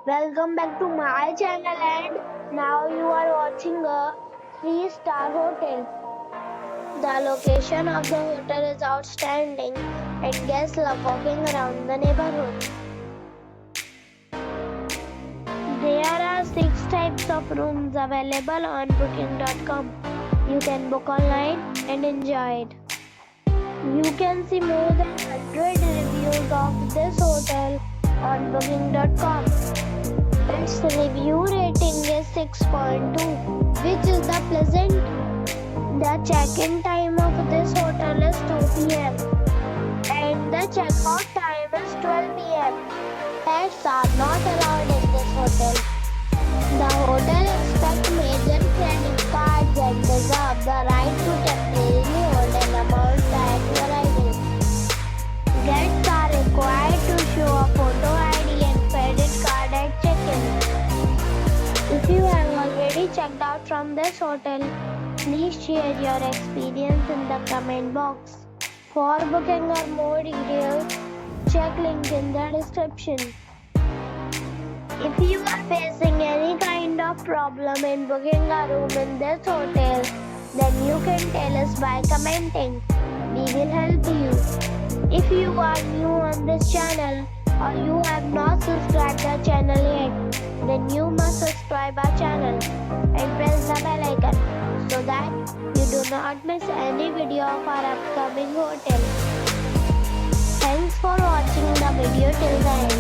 welcome back to my channel, and now you are watching a 3-star hotel. The location of the hotel is outstanding and guests love walking around the neighborhood. There are 6 types of rooms available on booking.com. You can book online and enjoy it. You can see more than 100 reviews of this hotel on booking.com. Its review rating is 6.2, which is the pleasant. The check-in time of this hotel is 2 p.m. and the check-out time is 12 p.m. Pets are not allowed in this hotel. The hotel accepts major credit cards and reserves the right to temporarily hold an amount prior to arrival. Guests are required to show a photo ID and credit card at check-in. If you have already checked out from this hotel, please share your experience in the comment box. For booking or more details, check link in the description. If you are facing any kind of problem in booking a room in this hotel, then you can tell us by commenting. We will help you. If you are new on this channel or you have not subscribed the channel yet, then you must subscribe our channel and press the bell icon so that you do not miss any video of our upcoming hotel. Thanks for watching the video till the end.